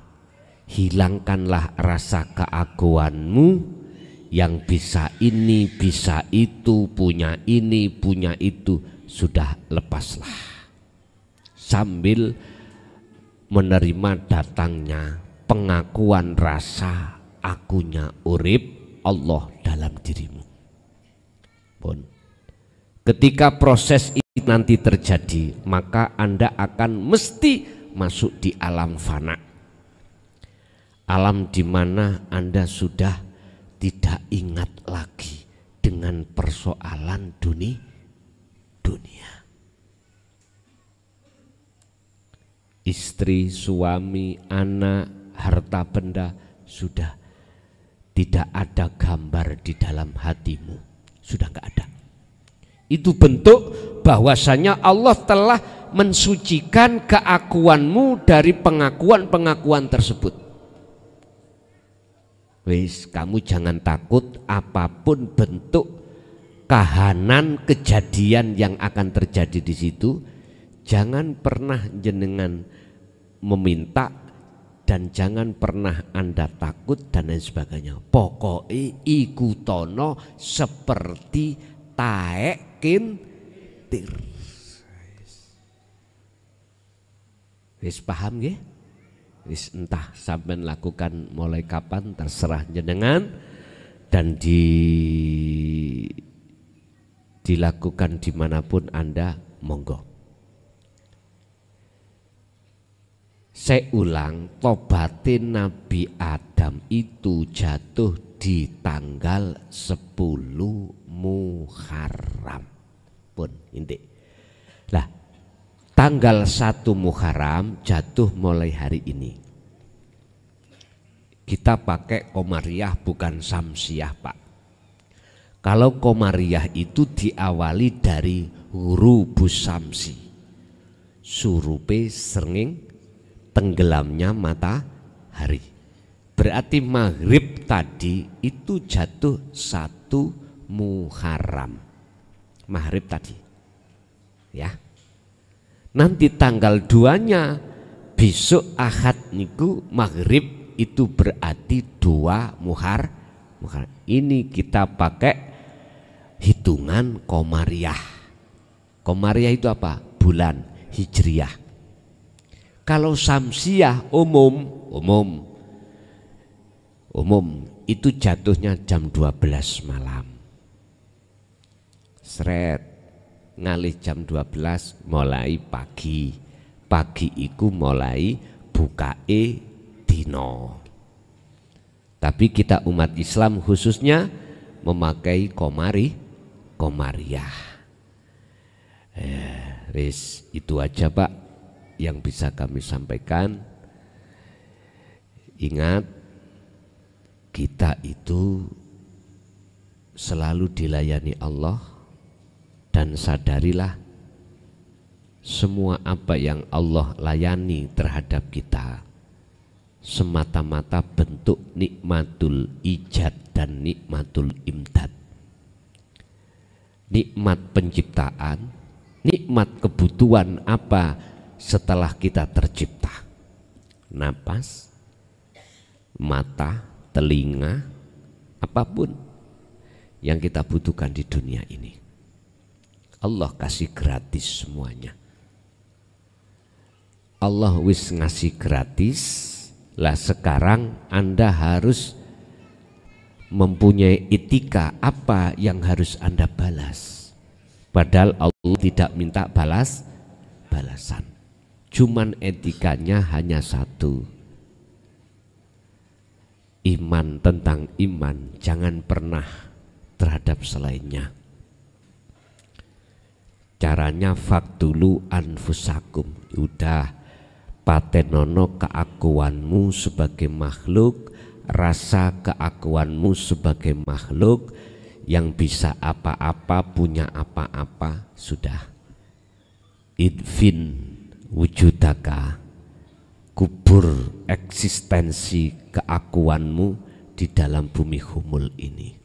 hilangkanlah rasa keakuanmu yang bisa ini, bisa itu, punya ini, punya itu. Sudah lepaslah sambil menerima datangnya pengakuan rasa akunya urip Allah dalam dirimu. Pun ketika proses ini nanti terjadi, maka Anda akan mesti masuk di alam fana, alam di mana Anda sudah tidak ingat lagi dengan persoalan dunia. Istri, suami, anak, harta benda sudah tidak ada gambar di dalam hatimu, sudah nggak ada. Itu bentuk bahwasanya Allah telah mensucikan keakuanmu dari pengakuan-pengakuan tersebut. Wis, kamu jangan takut apapun bentuk kahanan kejadian yang akan terjadi di situ. Jangan pernah jenengan meminta dan jangan pernah Anda takut dan lain sebagainya. Pokoknya ikutono seperti taek kintir. Wis paham nggih? Wis entah sampean lakukan mulai kapan terserah jenengan dan dilakukan dimanapun Anda, monggo. Saya ulang, tobatin Nabi Adam itu jatuh di tanggal 10 Muharram. Pun inti. Lah, tanggal 1 Muharram jatuh mulai hari ini. Kita pakai Komariah bukan Samsiah, Pak. Kalau Komariah itu diawali dari hurufus Samsi. Surupe srengeng tenggelamnya matahari. Berarti maghrib tadi itu jatuh 1 Muharram. Maghrib tadi. Ya. Nanti tanggal 2-nya besok Ahad niku maghrib itu berarti 2 Muharram. Ini kita pakai hitungan Komariah. Komariah itu apa? Bulan Hijriah. Kalau Samsiah umum itu jatuhnya jam 12 malam. Seret ngalih jam 12 mulai pagi. Pagi iku mulai bukae dino. Tapi kita umat Islam khususnya memakai Komariah. Wis itu aja, Pak, yang bisa kami sampaikan. Ingat, kita itu selalu dilayani Allah, dan sadarilah semua apa yang Allah layani terhadap kita semata-mata bentuk nikmatul ijad dan nikmatul imdad. Nikmat penciptaan, nikmat kebutuhan apa setelah kita tercipta. Napas, mata, telinga, apapun yang kita butuhkan di dunia ini, Allah kasih gratis semuanya. Allah wis ngasih gratis. Lah sekarang Anda harus mempunyai etika apa yang harus Anda balas. Padahal Allah tidak minta balasan. Cuman etikanya hanya satu. Iman tentang iman, jangan pernah terhadap selainnya. Caranya faktulu anfusakum. Udah, patenono keakuanmu sebagai makhluk, rasa keakuanmu sebagai makhluk yang bisa apa-apa, punya apa-apa. Sudah, idfin wujudaka, kubur eksistensi keakuanmu di dalam bumi humul ini.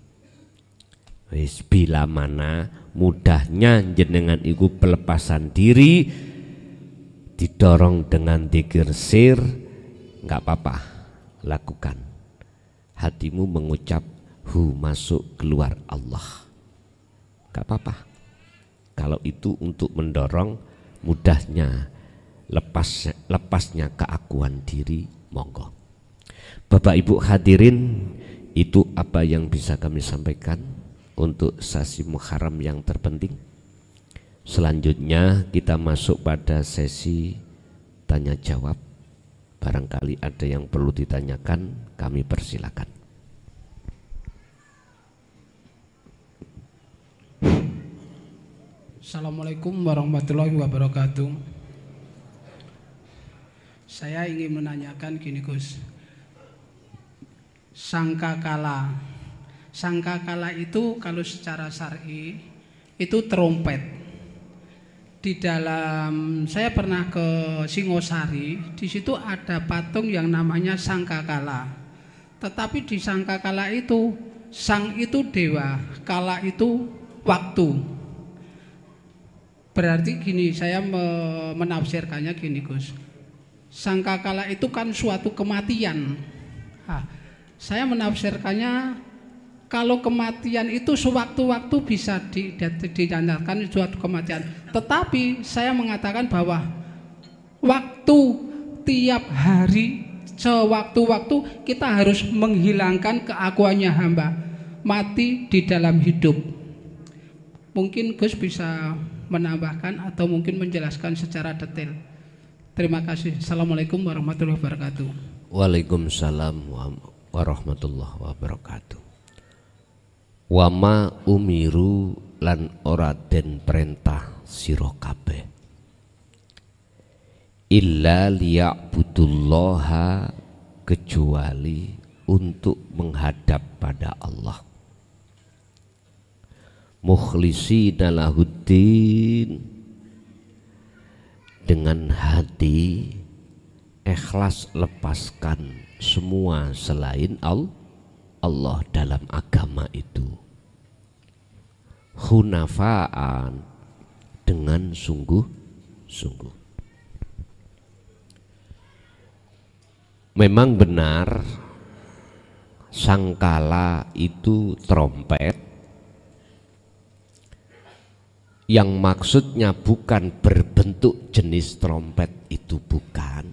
Wis bila mana mudahnya jenengan iku pelepasan diri, didorong dengan dzikir sir, nggak apa-apa, lakukan. Hatimu mengucap hu, masuk keluar Allah, nggak apa-apa. Kalau itu untuk mendorong mudahnya lepasnya keakuan diri, monggo. Bapak Ibu hadirin, itu apa yang bisa kami sampaikan untuk sesi Muharram yang terpenting. Selanjutnya kita masuk pada sesi tanya jawab. Barangkali ada yang perlu ditanyakan, kami persilakan. Assalamualaikum warahmatullahi wabarakatuh. Saya ingin menanyakan gini Gus, sangkakala itu kalau secara syar'i itu trompet. Di dalam, saya pernah ke Singosari, di situ ada patung yang namanya sangkakala. Tetapi di sangkakala itu, sang itu dewa, kala itu waktu. Berarti gini, saya menafsirkannya gini Gus, sangkakala itu kan suatu kematian. Saya menafsirkannya, kalau kematian itu sewaktu-waktu bisa dinyatakan suatu kematian. Tetapi saya mengatakan bahwa waktu tiap hari sewaktu-waktu kita harus menghilangkan keakuannya hamba, mati di dalam hidup. Mungkin Gus bisa menambahkan atau mungkin menjelaskan secara detail. Terima kasih. Assalamualaikum warahmatullahi wabarakatuh. Waalaikumsalam warahmatullahi wabarakatuh. Wama umiru lan ora den perintah sira kabeh illa liya'budullaha, kecuali untuk menghadap pada Allah, mukhlishina lahuddin, dengan hati ikhlas lepaskan semua selain Allah dalam agama itu, hunafaan, dengan sungguh-sungguh. Memang benar sangkala itu trompet yang maksudnya bukan berbentuk jenis trompet, itu bukan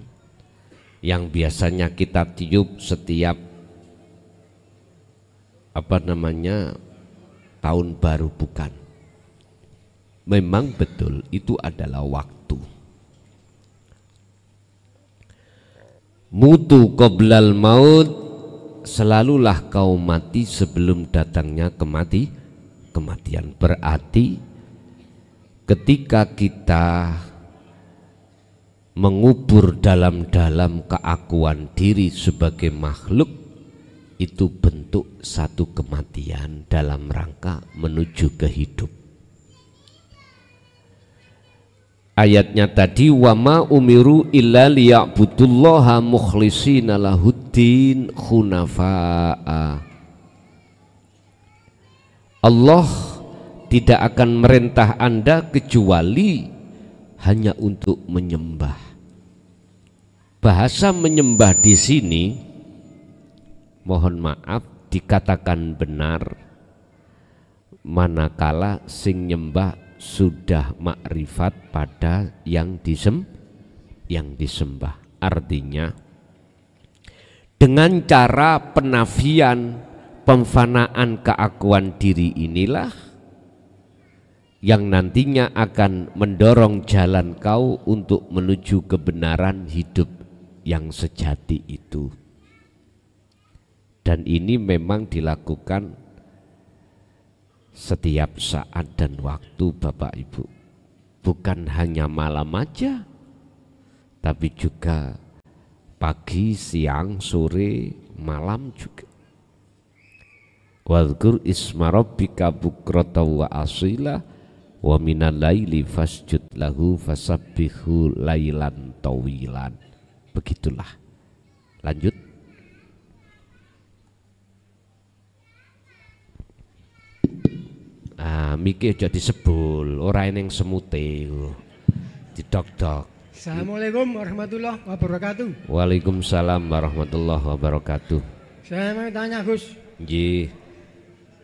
yang biasanya kita tiup setiap tahun baru, bukan. Memang betul itu adalah waktu. Mutu qoblal maut, selalulah kau mati sebelum datangnya kematian. Berarti ketika kita mengubur dalam-dalam keakuan diri sebagai makhluk, itu bentuk satu kematian dalam rangka menuju ke hidup. Ayatnya tadi, wama umiru illa liya'budullaha mukhlishina lahuddin hunafa'a. Allah tidak akan merintah Anda kecuali hanya untuk menyembah. Bahasa menyembah di sini, mohon maaf, dikatakan benar manakala sing nyembah sudah makrifat pada yang disembah. Artinya dengan cara penafian, pemfanaan keakuan diri inilah yang nantinya akan mendorong jalan kau untuk menuju kebenaran hidup yang sejati itu. Dan ini memang dilakukan setiap saat dan waktu Bapak Ibu. Bukan hanya malam aja, tapi juga pagi, siang, sore, malam juga. Wadhkur isma rabbika bukrata wa asila wa minal laili fasjud lahu fasabbihu lailan tawilan. Begitulah. Lanjut. Mikir aja disebul, ora eneng semute. Didok-dok. Assalamualaikum warahmatullahi wabarakatuh. Waalaikumsalam warahmatullahi wabarakatuh. Saya mau tanya Gus. Nggih.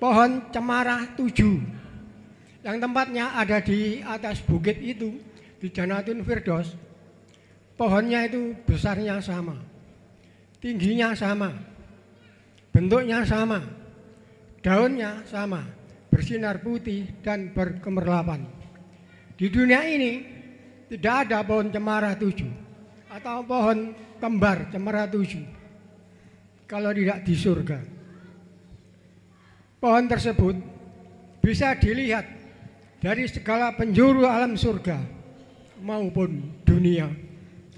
Pohon cemara 7 yang tempatnya ada di atas bukit itu, di Jannatul Firdaus. Pohonnya itu besarnya sama, tingginya sama, bentuknya sama, daunnya sama, bersinar putih dan berkemerlapan. Di dunia ini tidak ada pohon cemara 7 atau pohon kembar cemara 7 kalau tidak di surga. Pohon tersebut bisa dilihat dari segala penjuru alam surga maupun dunia.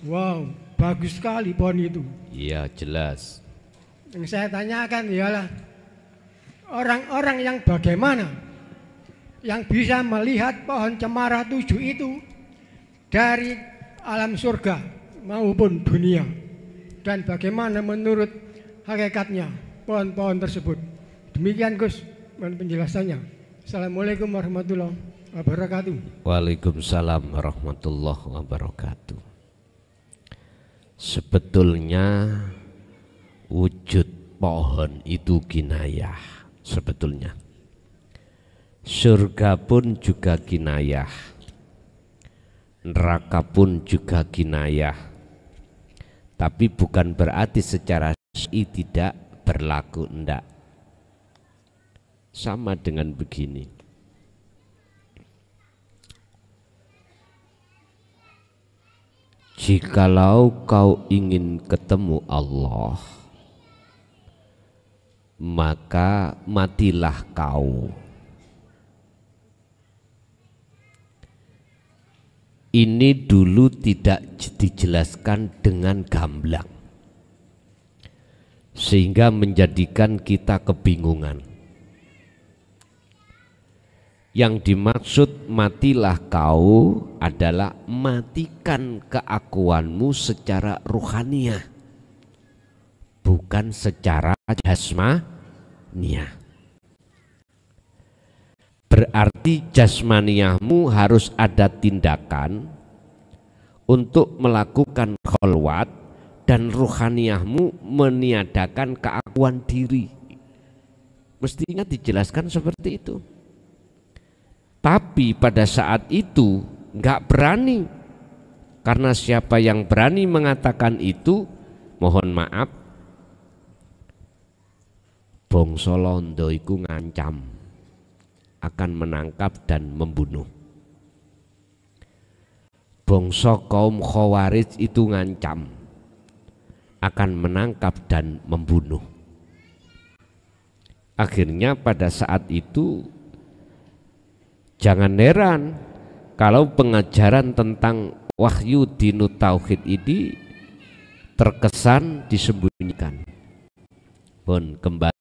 Wow, bagus sekali pohon itu. Iya, jelas. Yang saya tanyakan ialah orang-orang yang bagaimana yang bisa melihat pohon cemara 7 itu dari alam surga maupun dunia, dan bagaimana menurut hakikatnya pohon-pohon tersebut. Demikian Gus, mohon penjelasannya. Assalamualaikum warahmatullahi wabarakatuh. Waalaikumsalam warahmatullahi wabarakatuh. Sebetulnya wujud pohon itu kinayah. Sebetulnya surga pun juga kinayah, neraka pun juga kinayah. Tapi bukan berarti secara syar'i tidak berlaku, enggak. Sama dengan begini. Jikalau kau ingin ketemu Allah, maka matilah kau. Ini dulu tidak dijelaskan dengan gamblang, sehingga menjadikan kita kebingungan. Yang dimaksud matilah kau adalah matikan keakuanmu secara ruhaniah, bukan secara jasmaniah. Berarti jasmaniahmu harus ada tindakan untuk melakukan kholwat, dan ruhaniahmu meniadakan keakuan diri. Mestinya dijelaskan seperti itu. Tapi pada saat itu nggak berani, karena siapa yang berani mengatakan itu, mohon maaf, bangsa londo iku ngancam akan menangkap dan membunuh. Bangsa kaum Khawarij itu ngancam akan menangkap dan membunuh. Akhirnya pada saat itu jangan heran kalau pengajaran tentang wahyu dinut tauhid ini terkesan disembunyikan. Pun kembali